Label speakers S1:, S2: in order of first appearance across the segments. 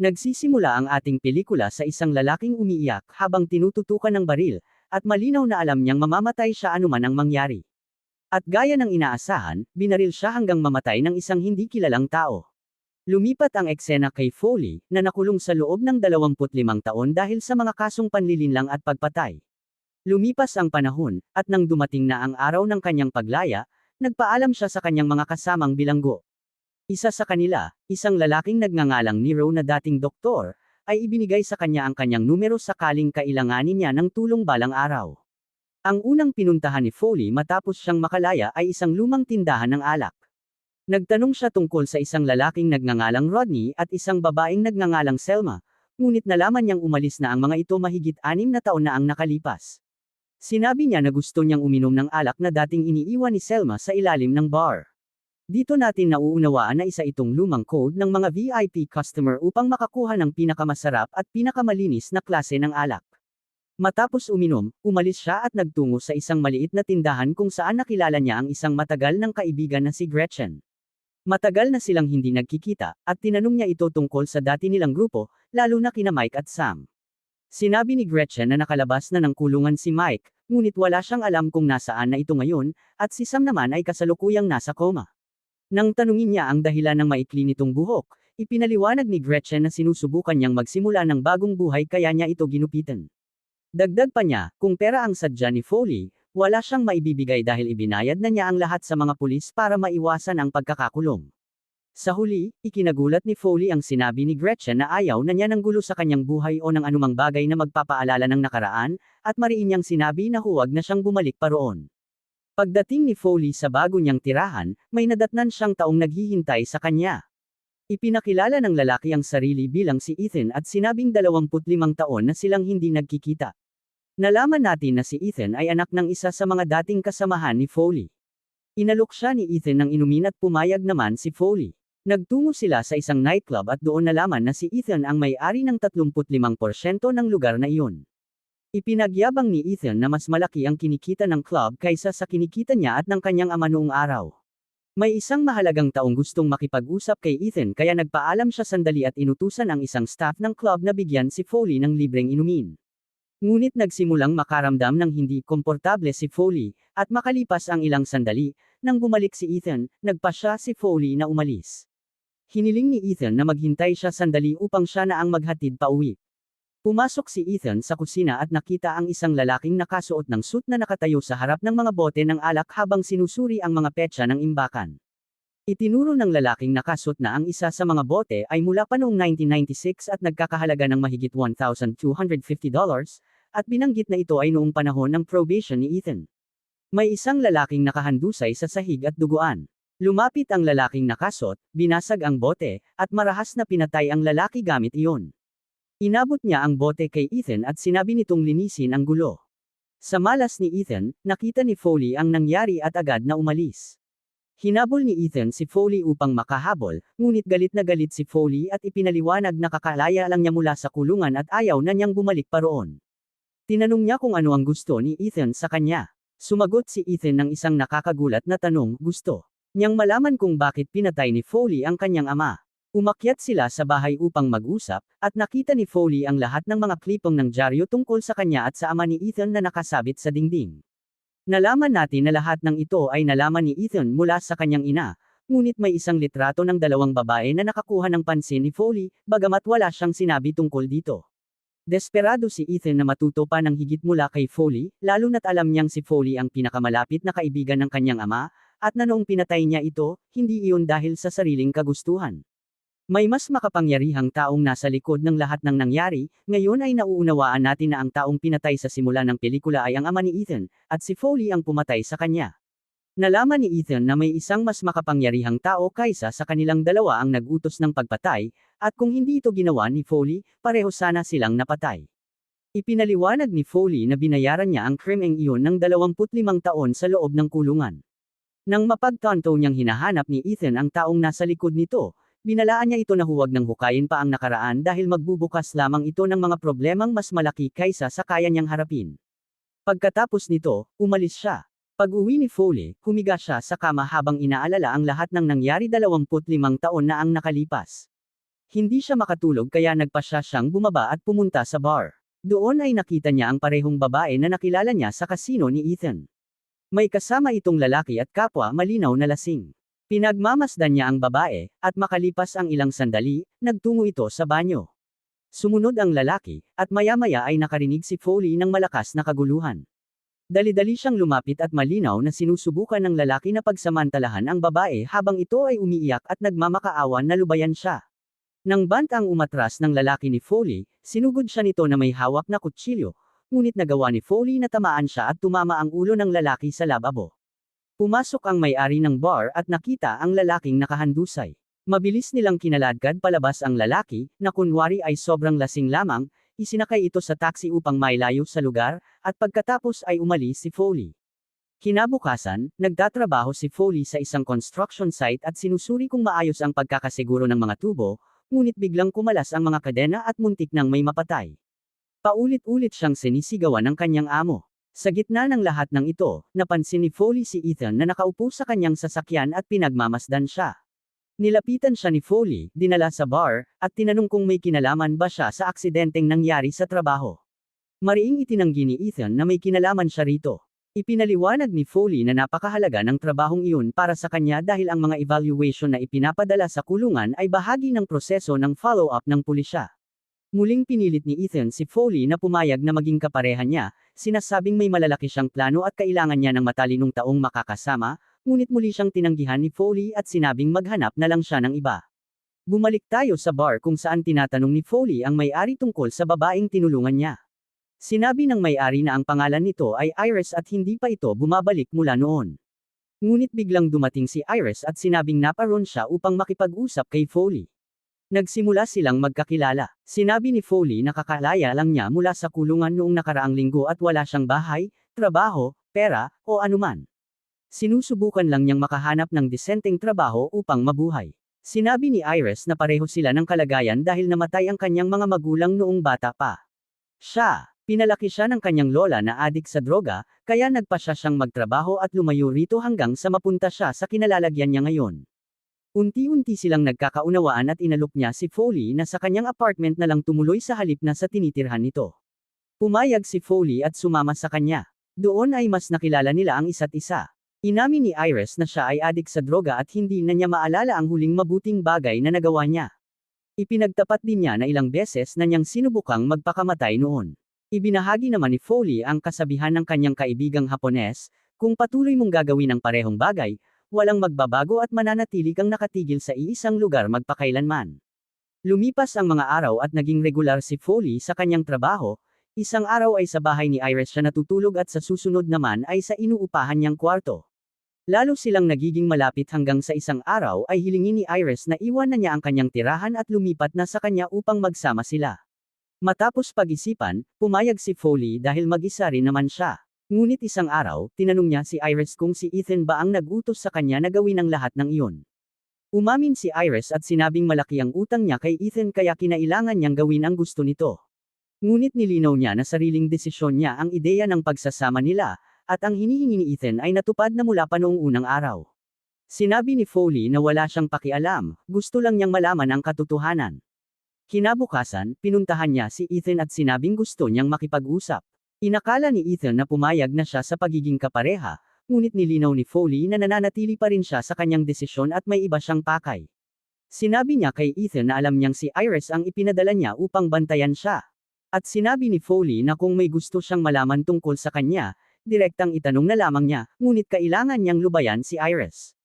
S1: Nagsisimula ang ating pelikula sa isang lalaking umiiyak habang tinututukan ng baril, at malinaw na alam niyang mamamatay siya anuman ang mangyari. At gaya ng inaasahan, binaril siya hanggang mamatay ng isang hindi kilalang tao. Lumipat ang eksena kay Foley, na nakulong sa loob ng 25 taon dahil sa mga kasong panlilinlang at pagpatay. Lumipas ang panahon, at nang dumating na ang araw ng kanyang paglaya, nagpaalam siya sa kanyang mga kasamang bilanggo. Isa sa kanila, isang lalaking nagngangalang Nero na dating doktor, ay ibinigay sa kanya ang kanyang numero sakaling kailanganin niya ng tulong balang araw. Ang unang pinuntahan ni Foley matapos siyang makalaya ay isang lumang tindahan ng alak. Nagtanong siya tungkol sa isang lalaking nagngangalang Rodney at isang babaeng nagngangalang Selma, ngunit nalaman niyang umalis na ang mga ito mahigit 6 na taon na ang nakalipas. Sinabi niya na gusto niyang uminom ng alak na dating iniiwan ni Selma sa ilalim ng bar. Dito natin nauunawaan na isa itong lumang code ng mga VIP customer upang makakuha ng pinakamasarap at pinakamalinis na klase ng alak. Matapos uminom, umalis siya at nagtungo sa isang maliit na tindahan kung saan nakilala niya ang isang matagal ng kaibigan na si Gretchen. Matagal na silang hindi nagkikita, at tinanong niya ito tungkol sa dati nilang grupo, lalo na kina Mike at Sam. Sinabi ni Gretchen na nakalabas na ng kulungan si Mike, ngunit wala siyang alam kung nasaan na ito ngayon, at si Sam naman ay kasalukuyang nasa coma. Nang tanungin niya ang dahilan ng maikli nitong buhok, ipinaliwanag ni Gretchen na sinusubukan niyang magsimula ng bagong buhay kaya niya ito ginupitan. Dagdag pa niya, kung pera ang sadya ni Foley, wala siyang maibibigay dahil ibinayad na niya ang lahat sa mga pulis para maiwasan ang pagkakakulong. Sa huli, ikinagulat ni Foley ang sinabi ni Gretchen na ayaw na niya ng gulo sa kanyang buhay o ng anumang bagay na magpapaalala ng nakaraan, at mariin niyang sinabi na huwag na siyang bumalik pa roon. Pagdating ni Foley sa bago niyang tirahan, may nadatnan siyang taong naghihintay sa kanya. Ipinakilala ng lalaki ang sarili bilang si Ethan at sinabing 25 taon na silang hindi nagkikita. Nalaman natin na si Ethan ay anak ng isa sa mga dating kasamahan ni Foley. Inalok siya ni Ethan ng inumin at pumayag naman si Foley. Nagtungo sila sa isang nightclub at doon nalaman na si Ethan ang may-ari ng 35% ng lugar na iyon. Ipinagyabang ni Ethan na mas malaki ang kinikita ng club kaysa sa kinikita niya at ng kanyang ama noong araw. May isang mahalagang taong gustong makipag-usap kay Ethan kaya nagpaalam siya sandali at inutusan ang isang staff ng club na bigyan si Foley ng libreng inumin. Ngunit nagsimulang makaramdam ng hindi komportable si Foley, at makalipas ang ilang sandali, nang bumalik si Ethan, nagpasya si Foley na umalis. Hiniling ni Ethan na maghintay siya sandali upang siya na ang maghatid pa uwi. Pumasok si Ethan sa kusina at nakita ang isang lalaking nakasuot ng suit na nakatayo sa harap ng mga bote ng alak habang sinusuri ang mga petsa ng imbakan. Itinuro ng lalaking nakasuot na ang isa sa mga bote ay mula pa noong 1996 at nagkakahalaga ng mahigit $1,250, at binanggit na ito ay noong panahon ng probation ni Ethan. May isang lalaking nakahandusay sa sahig at duguan. Lumapit ang lalaking nakasuot, binasag ang bote, at marahas na pinatay ang lalaki gamit iyon. Inabot niya ang bote kay Ethan at sinabi nitong linisin ang gulo. Sa malas ni Ethan, nakita ni Foley ang nangyari at agad na umalis. Hinabol ni Ethan si Foley upang makahabol, ngunit galit na galit si Foley at ipinaliwanag na kakalaya lang niya mula sa kulungan at ayaw na niyang bumalik pa roon. Tinanong niya kung ano ang gusto ni Ethan sa kanya. Sumagot si Ethan ng isang nakakagulat na tanong, gusto niyang malaman kung bakit pinatay ni Foley ang kanyang ama. Umakyat sila sa bahay upang mag-usap, at nakita ni Foley ang lahat ng mga klipong ng dyaryo tungkol sa kanya at sa ama ni Ethan na nakasabit sa dingding. Nalaman natin na lahat ng ito ay nalaman ni Ethan mula sa kanyang ina, ngunit may isang litrato ng dalawang babae na nakakuha ng pansin ni Foley, bagamat wala siyang sinabi tungkol dito. Desperado si Ethan na matuto pa ng higit mula kay Foley, lalo na't alam niyang si Foley ang pinakamalapit na kaibigan ng kanyang ama, at na noong pinatay niya ito, hindi iyon dahil sa sariling kagustuhan. May mas makapangyarihang taong nasa likod ng lahat ng nangyari, ngayon ay nauunawaan natin na ang taong pinatay sa simula ng pelikula ay ang ama ni Ethan, at si Foley ang pumatay sa kanya. Nalaman ni Ethan na may isang mas makapangyarihang tao kaysa sa kanilang dalawa ang nag-utos ng pagpatay, at kung hindi ito ginawa ni Foley, pareho sana silang napatay. Ipinaliwanag ni Foley na binayaran niya ang krimeng iyon ng 25 taon sa loob ng kulungan. Nang mapagtanto niyang hinahanap ni Ethan ang taong nasa likod nito, binalaan niya ito na huwag nang hukayin pa ang nakaraan dahil magbubukas lamang ito ng mga problemang mas malaki kaysa sa kaya niyang harapin. Pagkatapos nito, umalis siya. Pag-uwi ni Foley, humiga siya sa kama habang inaalala ang lahat ng nangyari 25 taon na ang nakalipas. Hindi siya makatulog kaya nagpasya siyang bumaba at pumunta sa bar. Doon ay nakita niya ang parehong babae na nakilala niya sa kasino ni Ethan. May kasama itong lalaki at kapwa malinaw na lasing. Pinagmamasdan niya ang babae, at makalipas ang ilang sandali, nagtungo ito sa banyo. Sumunod ang lalaki, at maya-maya ay nakarinig si Foley ng malakas na kaguluhan. Dali-dali siyang lumapit at malinaw na sinusubukan ng lalaki na pagsamantalahan ang babae habang ito ay umiiyak at nagmamakaawa na lubayan siya. Nang bantang umatras ng lalaki ni Foley, sinugod siya nito na may hawak na kutsilyo, ngunit nagawa ni Foley na tamaan siya at tumama ang ulo ng lalaki sa lababo. Pumasok ang may-ari ng bar at nakita ang lalaking nakahandusay. Mabilis nilang kinaladkad palabas ang lalaki, na kunwari ay sobrang lasing lamang, isinakay ito sa taxi upang mailayo sa lugar, at pagkatapos ay umalis si Foley. Kinabukasan, nagtatrabaho si Foley sa isang construction site at sinusuri kung maayos ang pagkakasiguro ng mga tubo, ngunit biglang kumalas ang mga kadena at muntik nang may mapatay. Paulit-ulit siyang sinisigawan ng kanyang amo. Sa gitna ng lahat ng ito, napansin ni Foley si Ethan na nakaupo sa kanyang sasakyan at pinagmamasdan siya. Nilapitan siya ni Foley, dinala sa bar, at tinanong kung may kinalaman ba siya sa aksidenteng nangyari sa trabaho. Mariing itinanggi ni Ethan na may kinalaman siya rito. Ipinaliwanag ni Foley na napakahalaga ng trabahong iyon para sa kanya dahil ang mga evaluation na ipinapadala sa kulungan ay bahagi ng proseso ng follow-up ng pulisya. Muling pinilit ni Ethan si Foley na pumayag na maging kapareha niya, sinasabing may malalaki siyang plano at kailangan niya ng matalinong taong makakasama, ngunit muli siyang tinanggihan ni Foley at sinabing maghanap na lang siya ng iba. Bumalik tayo sa bar kung saan tinatanong ni Foley ang may-ari tungkol sa babaeng tinulungan niya. Sinabi ng may-ari na ang pangalan nito ay Iris at hindi pa ito bumabalik mula noon. Ngunit biglang dumating si Iris at sinabing naparoon siya upang makipag-usap kay Foley. Nagsimula silang magkakilala. Sinabi ni Foley na kakalaya lang niya mula sa kulungan noong nakaraang linggo at wala siyang bahay, trabaho, pera, o anuman. Sinusubukan lang niyang makahanap ng disenteng trabaho upang mabuhay. Sinabi ni Iris na pareho sila ng kalagayan dahil namatay ang kanyang mga magulang noong bata pa. Pinalaki siya ng kanyang lola na adik sa droga, kaya nagpasya siyang magtrabaho at lumayo rito hanggang sa mapunta siya sa kinalalagyan niya ngayon. Unti-unti silang nagkakaunawaan at inalok niya si Foley na sa kanyang apartment na lang tumuloy sa halip na sa tinitirhan nito. Pumayag si Foley at sumama sa kanya. Doon ay mas nakilala nila ang isa't isa. Inamin ni Iris na siya ay adik sa droga at hindi na niya maalala ang huling mabuting bagay na nagawa niya. Ipinagtapat din niya na ilang beses na niyang sinubukang magpakamatay noon. Ibinahagi naman ni Foley ang kasabihan ng kanyang kaibigang Hapones, kung patuloy mong gagawin ang parehong bagay, walang magbabago at mananatili kang nakatigil sa iisang lugar magpakailanman. Lumipas ang mga araw at naging regular si Foley sa kanyang trabaho, isang araw ay sa bahay ni Iris siya natutulog at sa susunod naman ay sa inuupahan niyang kwarto. Lalo silang nagiging malapit hanggang sa isang araw ay hilingin ni Iris na iwan na niya ang kanyang tirahan at lumipat na sa kanya upang magsama sila. Matapos pag-isipan, pumayag si Foley dahil mag-isa rin naman siya. Ngunit isang araw, tinanong niya si Iris kung si Ethan ba ang nag-utos sa kanya na gawin ang lahat ng iyon. Umamin si Iris at sinabing malaki ang utang niya kay Ethan kaya kinailangan niyang gawin ang gusto nito. Ngunit nilinaw niya na sariling desisyon niya ang ideya ng pagsasama nila, at ang hinihingi ni Ethan ay natupad na mula pa noong unang araw. Sinabi ni Foley na wala siyang pakialam, gusto lang niyang malaman ang katotohanan. Kinabukasan, pinuntahan niya si Ethan at sinabing gusto niyang makipag-usap. Inakala ni Ethan na pumayag na siya sa pagiging kapareha, ngunit nilinaw ni Foley na nananatili pa rin siya sa kanyang desisyon at may iba siyang pakay. Sinabi niya kay Ethan na alam niyang si Iris ang ipinadala niya upang bantayan siya. At sinabi ni Foley na kung may gusto siyang malaman tungkol sa kanya, direktang itanong na lamang niya, ngunit kailangan niyang lubayan si Iris.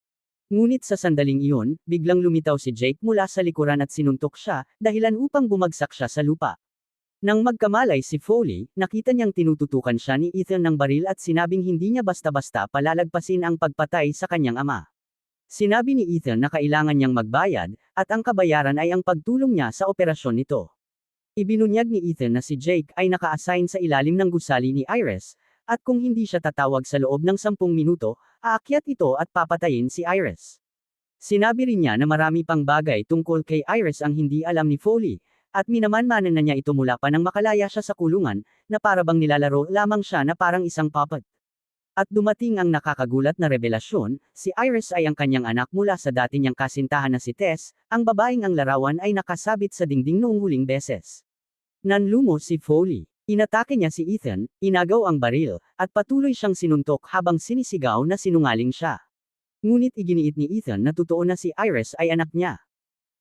S1: Ngunit sa sandaling iyon, biglang lumitaw si Jake mula sa likuran at sinuntok siya, dahilan upang bumagsak siya sa lupa. Nang magkamalay si Foley, nakita niyang tinututukan siya ni Ethan ng baril at sinabing hindi niya basta-basta palalagpasin ang pagpatay sa kanyang ama. Sinabi ni Ethan na kailangan niyang magbayad, at ang kabayaran ay ang pagtulong niya sa operasyon nito. Ibinunyag ni Ethan na si Jake ay naka-assign sa ilalim ng gusali ni Iris, at kung hindi siya tatawag sa loob ng 10 minuto, aakyat ito at papatayin si Iris. Sinabi rin niya na marami pang bagay tungkol kay Iris ang hindi alam ni Foley, at minamanmanan na niya ito mula pa nang makalaya siya sa kulungan, na parabang nilalaro lamang siya na parang isang puppet. At dumating ang nakakagulat na revelasyon, si Iris ay ang kanyang anak mula sa dati niyang kasintahan na si Tess, ang babaeng ang larawan ay nakasabit sa dingding noong huling beses. Nanlumo si Foley. Inatake niya si Ethan, inagaw ang baril, at patuloy siyang sinuntok habang sinisigaw na sinungaling siya. Ngunit iginiit ni Ethan na totoo na si Iris ay anak niya.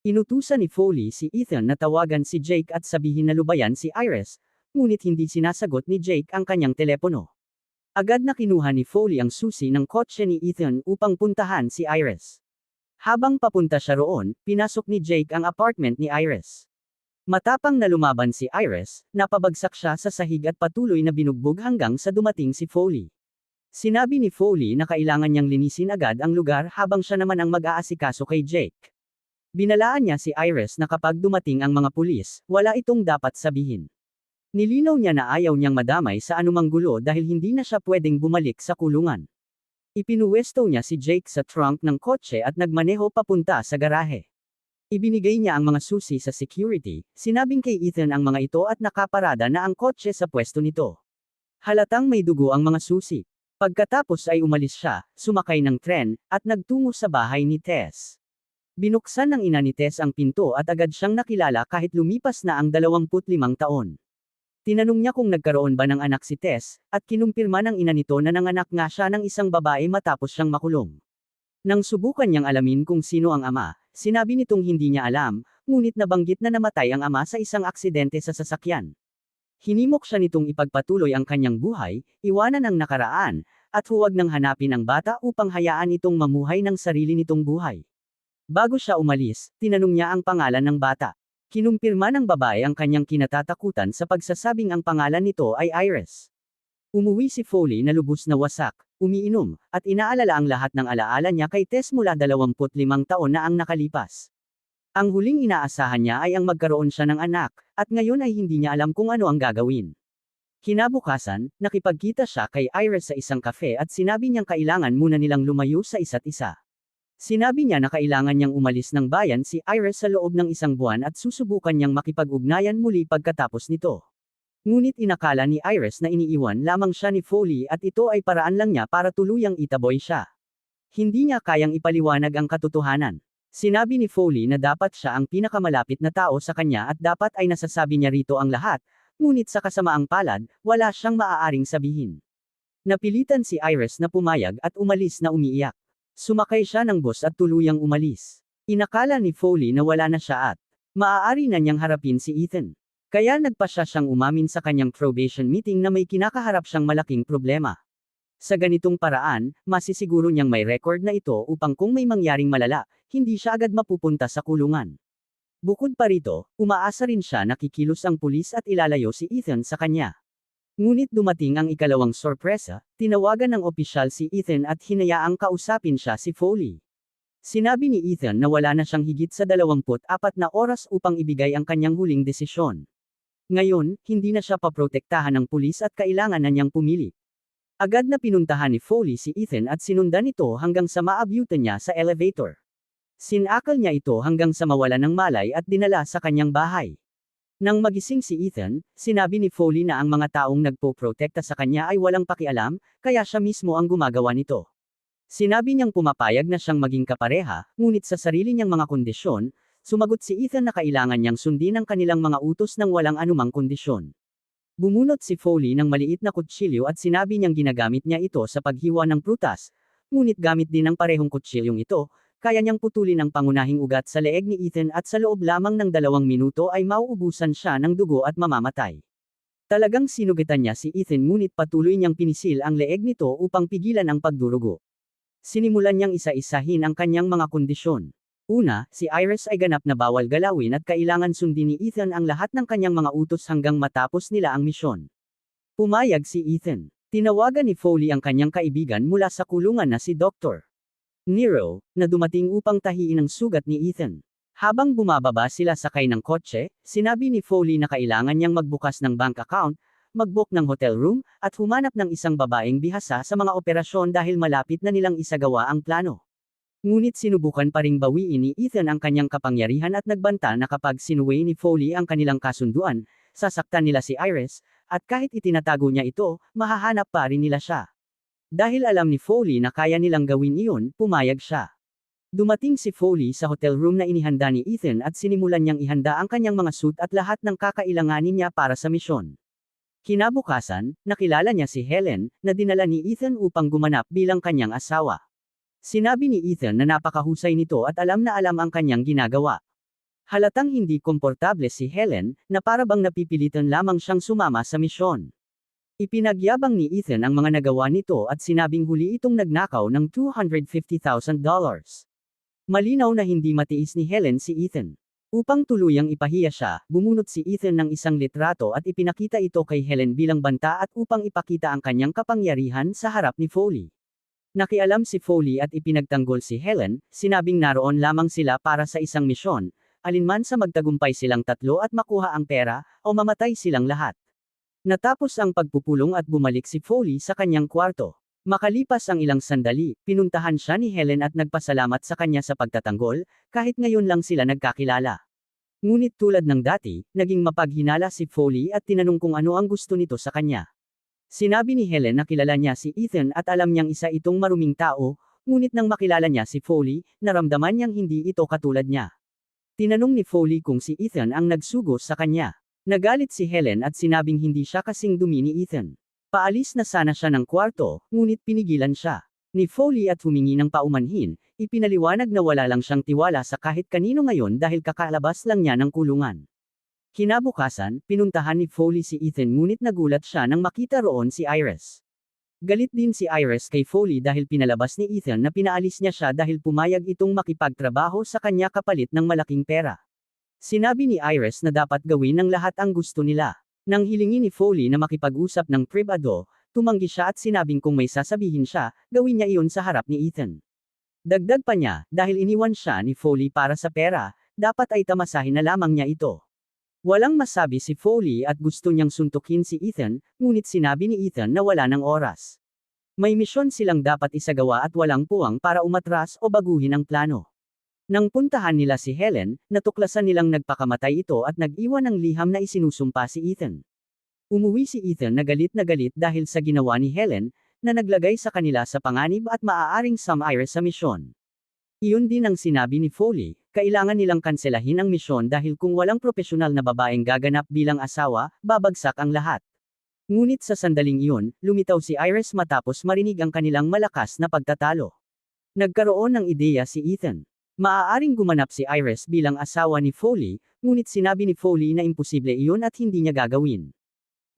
S1: Inutusan ni Foley si Ethan na tawagan si Jake at sabihin na lubayan si Iris, ngunit hindi sinasagot ni Jake ang kanyang telepono. Agad na kinuha ni Foley ang susi ng kotse ni Ethan upang puntahan si Iris. Habang papunta siya roon, pinasok ni Jake ang apartment ni Iris. Matapang na lumaban si Iris, napabagsak siya sa sahig at patuloy na binugbog hanggang sa dumating si Foley. Sinabi ni Foley na kailangan niyang linisin agad ang lugar habang siya naman ang mag-aasikaso kay Jake. Binalaan niya si Iris na kapag dumating ang mga pulis, wala itong dapat sabihin. Nilinaw niya na ayaw niyang madamay sa anumang gulo dahil hindi na siya pwedeng bumalik sa kulungan. Ipinuwesto niya si Jake sa trunk ng kotse at nagmaneho papunta sa garahe. Ibinigay niya ang mga susi sa security, sinabing kay Ethan ang mga ito at nakaparada na ang kotse sa pwesto nito. Halatang may dugo ang mga susi. Pagkatapos ay umalis siya, sumakay ng tren, at nagtungo sa bahay ni Tess. Binuksan ng ina ni Tess ang pinto at agad siyang nakilala kahit lumipas na ang 25 taon. Tinanong niya kung nagkaroon ba ng anak si Tess, at kinumpirma ng ina nito na nanganak nga siya ng isang babae matapos siyang makulong. Nang subukan niyang alamin kung sino ang ama, sinabi nitong hindi niya alam, ngunit nabanggit na namatay ang ama sa isang aksidente sa sasakyan. Hinimok siya nitong ipagpatuloy ang kanyang buhay, iwanan ang nakaraan, at huwag nang hanapin ang bata upang hayaan itong mamuhay ng sarili nitong buhay. Bago siya umalis, tinanong niya ang pangalan ng bata. Kinumpirma ng babae ang kanyang kinatatakutan sa pagsasabing ang pangalan nito ay Iris. Umuwi si Foley na lubos na wasak, umiinom, at inaalala ang lahat ng alaala niya kay Tess mula 25 taon na ang nakalipas. Ang huling inaasahan niya ay ang magkaroon siya ng anak, at ngayon ay hindi niya alam kung ano ang gagawin. Kinabukasan, nakipagkita siya kay Iris sa isang kafe at sinabi niyang kailangan muna nilang lumayo sa isa't isa. Sinabi niya na kailangan niyang umalis ng bayan si Iris sa loob ng isang buwan at susubukan niyang makipag-ugnayan muli pagkatapos nito. Ngunit inakala ni Iris na iniiwan lamang siya ni Foley at ito ay paraan lang niya para tuluyang itaboy siya. Hindi niya kayang ipaliwanag ang katotohanan. Sinabi ni Foley na dapat siya ang pinakamalapit na tao sa kanya at dapat ay nasasabi niya rito ang lahat, ngunit sa kasamaang palad, wala siyang maaaring sabihin. Napilitan si Iris na pumayag at umalis na umiiyak. Sumakay siya ng bus at tuluyang umalis. Inakala ni Foley na wala na siya at maaari na niyang harapin si Ethan. Kaya nagpasya siyang umamin sa kanyang probation meeting na may kinakaharap siyang malaking problema. Sa ganitong paraan, masisiguro niyang may record na ito upang kung may mangyaring malala, hindi siya agad mapupunta sa kulungan. Bukod pa rito, umaasa rin siya na kikilos ang pulis at ilalayo si Ethan sa kanya. Ngunit dumating ang ikalawang sorpresa, tinawagan ng opisyal si Ethan at hinayaang kausapin siya si Foley. Sinabi ni Ethan na wala na siyang higit sa 24 na oras upang ibigay ang kanyang huling desisyon. Ngayon, hindi na siya paprotektahan ng pulis at kailangan na niyang pumili. Agad na pinuntahan ni Foley si Ethan at sinundan ito hanggang sa maabyutan niya sa elevator. Sinakal niya ito hanggang sa mawala ng malay at dinala sa kanyang bahay. Nang magising si Ethan, sinabi ni Foley na ang mga taong nagpoprotekta sa kanya ay walang pakialam, kaya siya mismo ang gumagawa nito. Sinabi niyang pumapayag na siyang maging kapareha, ngunit sa sarili niyang mga kondisyon, sumagot si Ethan na kailangan niyang sundin ang kanilang mga utos ng walang anumang kondisyon. Bumunot si Foley ng maliit na kutsilyo at sinabi niyang ginagamit niya ito sa paghiwa ng prutas, ngunit gamit din ang parehong kutsilyong ito, kaya niyang putulin ang pangunahing ugat sa leeg ni Ethan at sa loob lamang ng 2 minuto ay mauubusan siya ng dugo at mamamatay. Talagang sinugitan niya si Ethan ngunit patuloy niyang pinisil ang leeg nito upang pigilan ang pagdurugo. Sinimulan niyang isa-isahin ang kanyang mga kondisyon. Una, si Iris ay ganap na bawal galawin at kailangan sundin ni Ethan ang lahat ng kanyang mga utos hanggang matapos nila ang misyon. Pumayag si Ethan. Tinawagan ni Foley ang kanyang kaibigan mula sa kulungan na si Dr. Nero, na dumating upang tahiin ang sugat ni Ethan. Habang bumababa sila sakay ng kotse, sinabi ni Foley na kailangan niyang magbukas ng bank account, mag-book ng hotel room, at humanap ng isang babaeng bihasa sa mga operasyon dahil malapit na nilang isagawa ang plano. Ngunit sinubukan pa ring bawiin ni Ethan ang kanyang kapangyarihan at nagbanta na kapag sinuway ni Foley ang kanilang kasunduan, sasaktan nila si Iris, at kahit itinatago niya ito, mahahanap pa rin nila siya. Dahil alam ni Foley na kaya nilang gawin iyon, pumayag siya. Dumating si Foley sa hotel room na inihanda ni Ethan at sinimulan niyang ihanda ang kanyang mga suit at lahat ng kakailanganin niya para sa misyon. Kinabukasan, nakilala niya si Helen, na dinala ni Ethan upang gumanap bilang kanyang asawa. Sinabi ni Ethan na napakahusay nito at alam na alam ang kanyang ginagawa. Halatang hindi komportable si Helen, na para bang napipilitan lamang siyang sumama sa misyon. Ipinagyabang ni Ethan ang mga nagawa nito at sinabing huli itong nagnakaw ng $250,000. Malinaw na hindi matiis ni Helen si Ethan. Upang tuluyang ipahiya siya, bumunot si Ethan ng isang litrato at ipinakita ito kay Helen bilang banta at upang ipakita ang kanyang kapangyarihan sa harap ni Foley. Nakialam si Foley at ipinagtanggol si Helen, sinabing naroon lamang sila para sa isang misyon, alinman sa magtagumpay silang tatlo at makuha ang pera, o mamatay silang lahat. Natapos ang pagpupulong at bumalik si Foley sa kanyang kwarto. Makalipas ang ilang sandali, pinuntahan siya ni Helen at nagpasalamat sa kanya sa pagtatanggol, kahit ngayon lang sila nagkakilala. Ngunit tulad ng dati, naging mapaghinala si Foley at tinanong kung ano ang gusto nito sa kanya. Sinabi ni Helen na kilala niya si Ethan at alam niyang isa itong maruming tao, ngunit nang makilala niya si Foley, naramdaman niyang hindi ito katulad niya. Tinanong ni Foley kung si Ethan ang nagsugo sa kanya. Nagalit si Helen at sinabing hindi siya kasing dumi ni Ethan. Paalis na sana siya ng kwarto, ngunit pinigilan siya ni Foley at humingi ng paumanhin, ipinaliwanag na wala lang siyang tiwala sa kahit kanino ngayon dahil kakalabas lang niya ng kulungan. Kinabukasan, pinuntahan ni Foley si Ethan ngunit nagulat siya nang makita roon si Iris. Galit din si Iris kay Foley dahil pinalabas ni Ethan na pinaalis niya siya dahil pumayag itong makipagtrabaho sa kanya kapalit ng malaking pera. Sinabi ni Iris na dapat gawin ng lahat ang gusto nila. Nang hilingi ni Foley na makipag-usap ng pribado, tumanggi siya at sinabing kung may sasabihin siya, gawin niya iyon sa harap ni Ethan. Dagdag pa niya, dahil iniwan siya ni Foley para sa pera, dapat ay tamasahin na lamang niya ito. Walang masabi si Foley at gusto niyang suntukin si Ethan, ngunit sinabi ni Ethan na wala ng oras. May misyon silang dapat isagawa at walang puwang para umatras o baguhin ang plano. Nang puntahan nila si Helen, natuklasan nilang nagpakamatay ito at nag-iwan ng liham na isinusumpa si Ethan. Umuwi si Ethan na galit dahil sa ginawa ni Helen, na naglagay sa kanila sa panganib at maaaring sumire sa misyon. Iyon din ang sinabi ni Foley, kailangan nilang kanselahin ang misyon dahil kung walang propesyonal na babaeng gaganap bilang asawa, babagsak ang lahat. Ngunit sa sandaling iyon, lumitaw si Iris matapos marinig ang kanilang malakas na pagtatalo. Nagkaroon ng ideya si Ethan. Maaaring gumanap si Iris bilang asawa ni Foley, ngunit sinabi ni Foley na imposible iyon at hindi niya gagawin.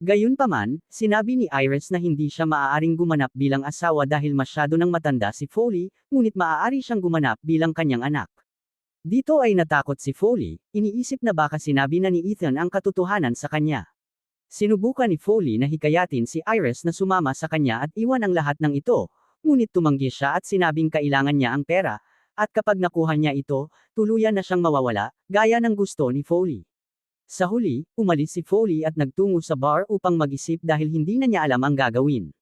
S1: Gayunpaman, sinabi ni Iris na hindi siya maaaring gumanap bilang asawa dahil masyado nang matanda si Foley, ngunit maaari siyang gumanap bilang kanyang anak. Dito ay natakot si Foley, iniisip na baka sinabi na ni Ethan ang katotohanan sa kanya. Sinubukan ni Foley na hikayatin si Iris na sumama sa kanya at iwan ang lahat ng ito, ngunit tumanggi siya at sinabing kailangan niya ang pera, at kapag nakuha niya ito, tuluyan na siyang mawawala, gaya ng gusto ni Foley. Sa huli, umalis si Foley at nagtungo sa bar upang mag-isip dahil hindi na niya alam ang gagawin.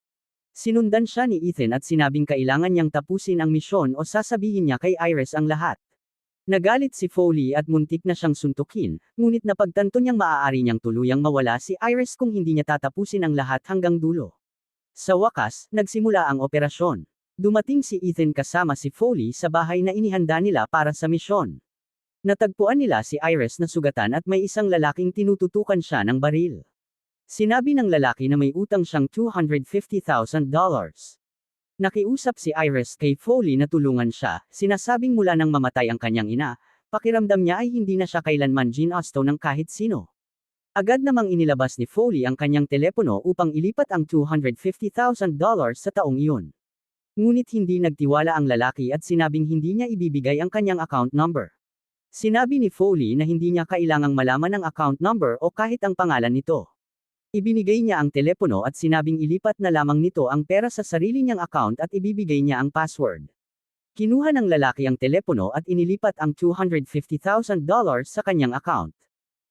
S1: Sinundan siya ni Ethan at sinabing kailangan niyang tapusin ang misyon o sasabihin niya kay Iris ang lahat. Nagalit si Foley at muntik na siyang suntukin, ngunit napagtanto niyang maaari niyang tuluyang mawala si Iris kung hindi niya tatapusin ang lahat hanggang dulo. Sa wakas, nagsimula ang operasyon. Dumating si Ethan kasama si Foley sa bahay na inihanda nila para sa misyon. Natagpuan nila si Iris na sugatan at may isang lalaking tinututukan siya ng baril. Sinabi ng lalaki na may utang siyang $250,000. Nakiusap si Iris kay Foley na tulungan siya, sinasabing mula nang mamatay ang kanyang ina, pakiramdam niya ay hindi na siya kailanman ginasto ng kahit sino. Agad namang inilabas ni Foley ang kanyang telepono upang ilipat ang $250,000 sa taong iyon. Ngunit hindi nagtiwala ang lalaki at sinabing hindi niya ibibigay ang kanyang account number. Sinabi ni Foley na hindi niya kailangang malaman ang account number o kahit ang pangalan nito. Ibinigay niya ang telepono at sinabing ilipat na lamang nito ang pera sa sarili niyang account at ibibigay niya ang password. Kinuha ng lalaki ang telepono at inilipat ang $250,000 sa kanyang account.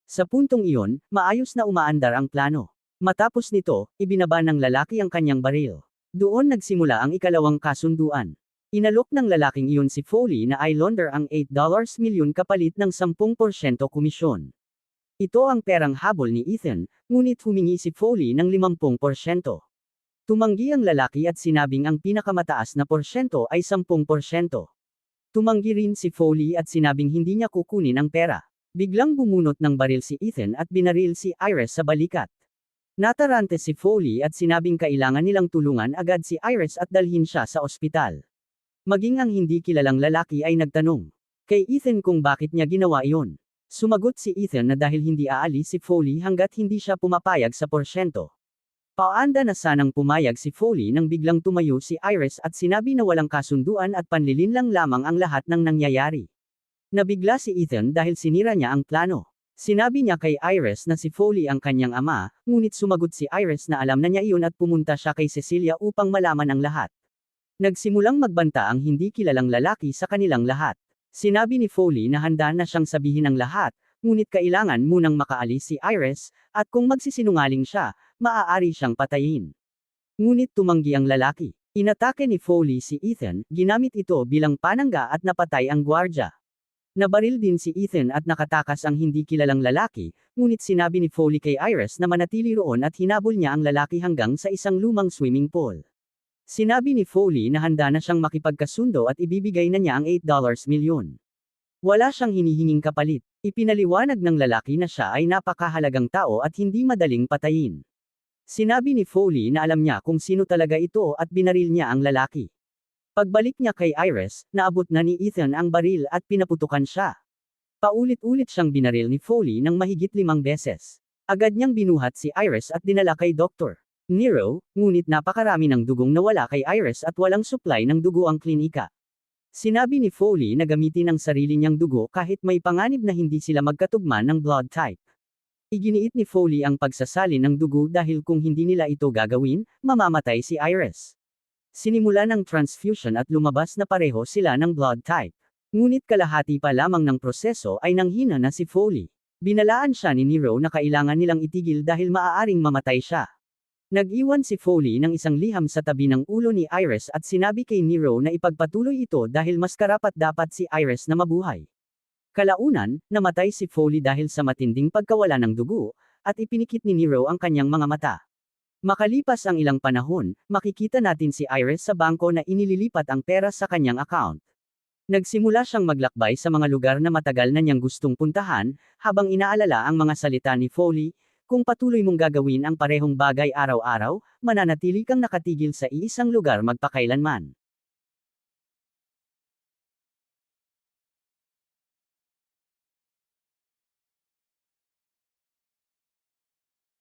S1: Sa puntong iyon, maayos na umaandar ang plano. Matapos nito, ibinaba ng lalaki ang kanyang baril. Doon nagsimula ang ikalawang kasunduan. Inalok ng lalaking iyon si Foley na i-launder ang $8 milyon kapalit ng 10% komisyon. Ito ang perang habol ni Ethan, ngunit humingi si Foley ng 50%. Tumanggi ang lalaki at sinabing ang pinakamataas na porsyento ay 10%. Tumanggi rin si Foley at sinabing hindi niya kukunin ang pera. Biglang bumunot ng baril si Ethan at binaril si Iris sa balikat. Natarante si Foley at sinabing kailangan nilang tulungan agad si Iris at dalhin siya sa ospital. Maging ang hindi kilalang lalaki ay nagtanong kay Ethan kung bakit niya ginawa iyon. Sumagot si Ethan na dahil hindi aalis si Foley hanggat hindi siya pumapayag sa porsyento. Paanda na sanang pumayag si Foley nang biglang tumayo si Iris at sinabi na walang kasunduan at panlilinlang lamang ang lahat ng nangyayari. Nabigla si Ethan dahil sinira niya ang plano. Sinabi niya kay Iris na si Foley ang kanyang ama, ngunit sumagot si Iris na alam na niya iyon at pumunta siya kay Cecilia upang malaman ang lahat. Nagsimulang magbanta ang hindi kilalang lalaki sa kanilang lahat. Sinabi ni Foley na handa na siyang sabihin ang lahat, ngunit kailangan munang makaalis si Iris, at kung magsisinungaling siya, maaari siyang patayin. Ngunit tumanggi ang lalaki. Inatake ni Foley si Ethan, ginamit ito bilang panangga at napatay ang gwardya. Nabaril din si Ethan at nakatakas ang hindi kilalang lalaki, ngunit sinabi ni Foley kay Iris na manatili roon at hinabol niya ang lalaki hanggang sa isang lumang swimming pool. Sinabi ni Foley na handa na siyang makipagkasundo at ibibigay na niya ang $8 milyon. Wala siyang hinihinging kapalit. Ipinaliwanag ng lalaki na siya ay napakahalagang tao at hindi madaling patayin. Sinabi ni Foley na alam niya kung sino talaga ito at binaril niya ang lalaki. Pagbalik niya kay Iris, naabot na ni Ethan ang baril at pinaputukan siya. Paulit-ulit siyang binaril ni Foley ng mahigit 5 beses. Agad niyang binuhat si Iris at dinala kay Dr. Nero, ngunit napakarami ng dugong nawala kay Iris at walang supply ng dugo ang klinika. Sinabi ni Foley na gamitin ang sarili niyang dugo kahit may panganib na hindi sila magkatugma ng blood type. Iginiit ni Foley ang pagsasalin ng dugo dahil kung hindi nila ito gagawin, mamamatay si Iris. Sinimulan ang transfusion at lumabas na pareho sila ng blood type. Ngunit kalahati pa lamang ng proseso ay nanghina na si Foley. Binalaan siya ni Nero na kailangan nilang itigil dahil maaaring mamatay siya. Nag-iwan si Foley ng isang liham sa tabi ng ulo ni Iris at sinabi kay Nero na ipagpatuloy ito dahil mas karapat-dapat si Iris na mabuhay. Kalaunan, namatay si Foley dahil sa matinding pagkawala ng dugo, at ipinikit ni Nero ang kanyang mga mata. Makalipas ang ilang panahon, makikita natin si Iris sa bangko na inililipat ang pera sa kanyang account. Nagsimula siyang maglakbay sa mga lugar na matagal na niyang gustong puntahan, habang inaalala ang mga salita ni Foley. Kung patuloy mong gagawin ang parehong bagay araw-araw, mananatili kang nakatigil sa iisang lugar magpakailanman.